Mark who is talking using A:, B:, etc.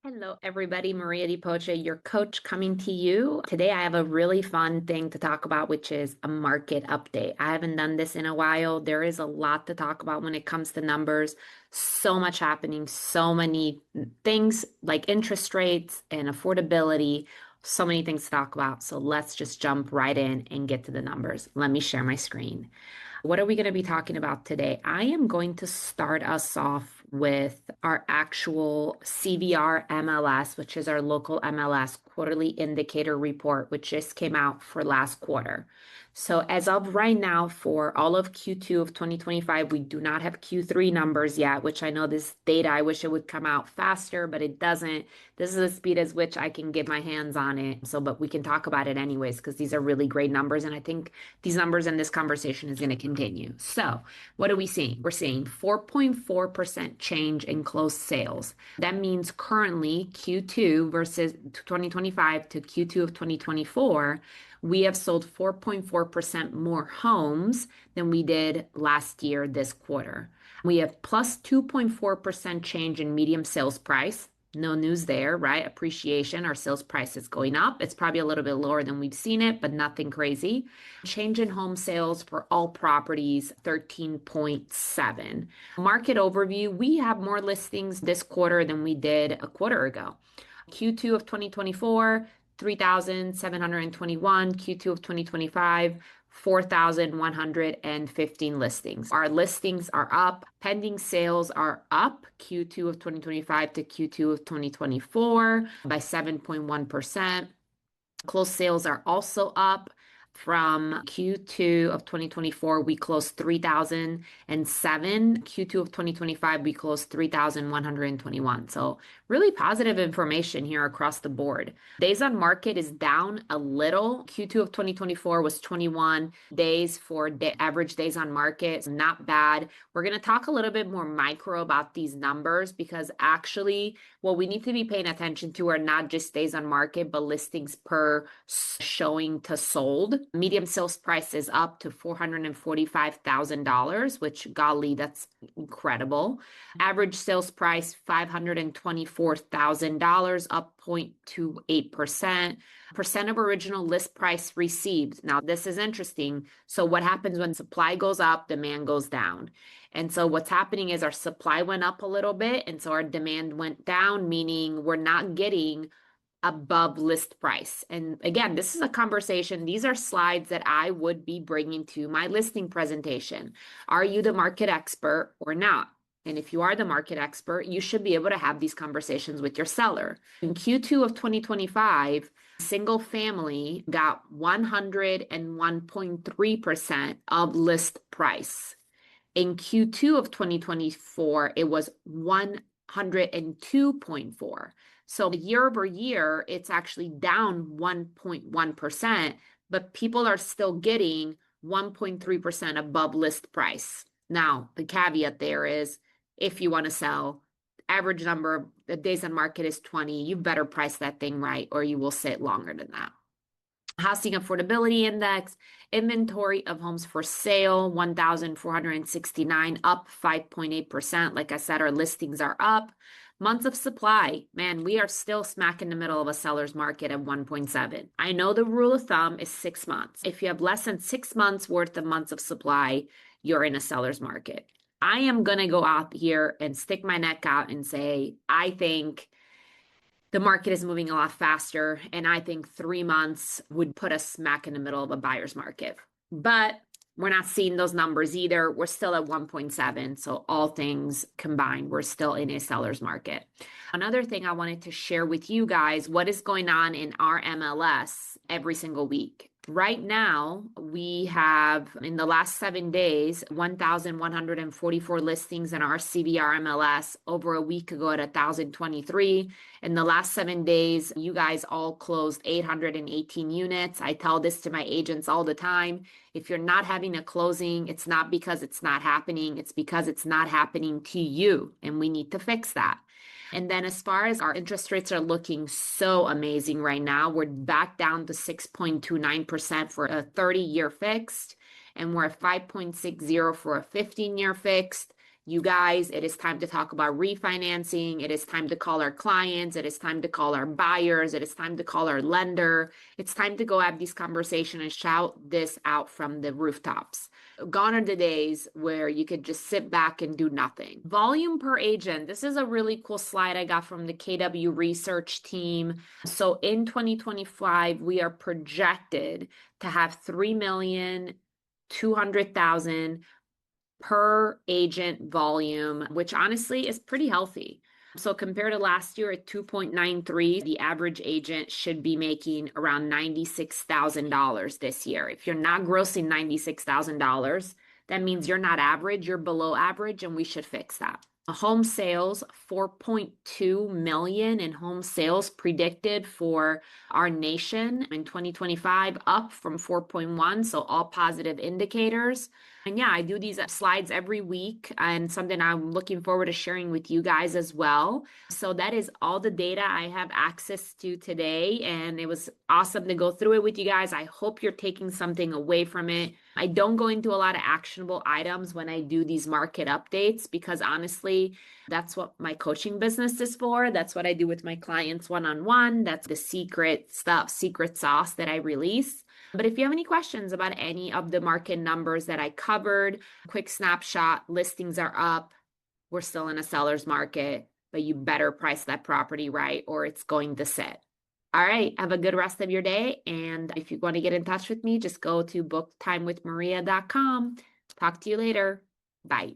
A: Hello, everybody. Maria Di Poche, your coach, coming to you. Today, I have a really fun thing to talk about, which is a market update. I haven't done this in a while. There is a lot to talk about when it comes to numbers. So much happening, so many things like interest rates and affordability, so many things to talk about. So let's just jump right in and get to the numbers. Let me share my screen. What are we going to be talking about today? I am going to start us off with our actual CVR MLS, which is our local MLS quarterly indicator report, which just came out for last quarter. So as of right now, for all of Q2 of 2025, we do not have Q3 numbers yet, which I know this data, I wish it would come out faster, but it doesn't. This is the speed at which I can get my hands on it. But we can talk about it anyways, because these are really great numbers. And I think these numbers in this conversation is going to continue. So what are we seeing? We're seeing 4.4% change in closed sales. That means currently Q2 versus 2025 to Q2 of 2024, we have sold 4.4% more homes than we did last year this quarter. We have plus 2.4% change in medium sales price. No news there, right? Appreciation, our sales price is going up. It's probably a little bit lower than we've seen it, but nothing crazy. Change in home sales for all properties, 13.7. Market overview, we have more listings this quarter than we did a quarter ago. Q2 of 2024, 3,721. Q2 of 2025, 4,115 listings. Our listings are up. Pending sales are up Q2 of 2025 to Q2 of 2024 by 7.1%. Closed sales are also up. From Q2 of 2024, we closed 3,007. Q2 of 2025, we closed 3,121. So really positive information here across the board. Days on market is down a little. Q2 of 2024 was 21 days for average days on market. Not bad. We're going to talk a little bit more micro about these numbers because actually what we need to be paying attention to are not just days on market, but listings per showing to sold. Medium sales price is up to $445,000, which golly, that's incredible. Average sales price, $524,000, up 0.28%. Percent of original list price received. Now, this is interesting. So what happens when supply goes up, demand goes down? And so what's happening is our supply went up a little bit, and so our demand went down, meaning we're not getting above list price. And again, this is a conversation. These are slides that I would be bringing to my listing presentation. Are you the market expert or not? And if you are the market expert, you should be able to have these conversations with your seller. In Q2 of 2025, single family got 101.3% of list price. In Q2 of 2024, it was 102.4. So year over year, it's actually down 1.1%, but people are still getting 1.3% above list price. Now, the caveat there is if you want to sell, average number of days on market is 20, you better price that thing right or you will sit longer than that. Housing Affordability Index, inventory of homes for sale, 1,469, up 5.8%. Like I said, our listings are up. Months of supply, man, we are still smack in the middle of a seller's market at 1.7. I know the rule of thumb is 6 months. If you have less than 6 months worth of months of supply, you're in a seller's market. I am going to go out here and stick my neck out and say, I think the market is moving a lot faster, and I think 3 months would put us smack in the middle of a buyer's market. But we're not seeing those numbers either. We're still at 1.7. So all things combined, we're still in a seller's market. Another thing I wanted to share with you guys, what is going on in our MLS every single week. Right now, we have, in the last 7 days, 1,144 listings in our CVR MLS. Over a week ago at 1,023. In the last 7 days, you guys all closed 818 units. I tell this to my agents all the time. If you're not having a closing, it's not because it's not happening. It's because it's not happening to you, and we need to fix that. And then as far as our interest rates are looking so amazing right now, we're back down to 6.29% for a 30-year fixed, and we're at 5.60 for a 15-year fixed. You guys, it is time to talk about refinancing. It is time to call our clients. It is time to call our buyers. It is time to call our lender. It's time to go have these conversations and shout this out from the rooftops. Gone are the days where you could just sit back and do nothing. Volume per agent. This is a really cool slide I got from the KW research team. So in 2025, we are projected to have 3,200,000 per agent volume, which honestly is pretty healthy. So compared to last year at 2.93, the average agent should be making around $96,000 this year. If you're not grossing $96,000, that means you're not average, you're below average, and we should fix that. Home sales, 4.2 million in home sales predicted for our nation in 2025, up from 4.1. So all positive indicators. And yeah, I do these slides every week and something I'm looking forward to sharing with you guys as well. So that is all the data I have access to today. And it was awesome to go through it with you guys. I hope you're taking something away from it. I don't go into a lot of actionable items when I do these market updates because honestly, that's what my coaching business is for. That's what I do with my clients one-on-one. That's the secret stuff, secret sauce that I release. But if you have any questions about any of the market numbers that I covered, quick snapshot, listings are up. We're still in a seller's market, but you better price that property right or it's going to sit. All right, have a good rest of your day. And if you want to get in touch with me, just go to booktimewithmaria.com. Talk to you later. Bye.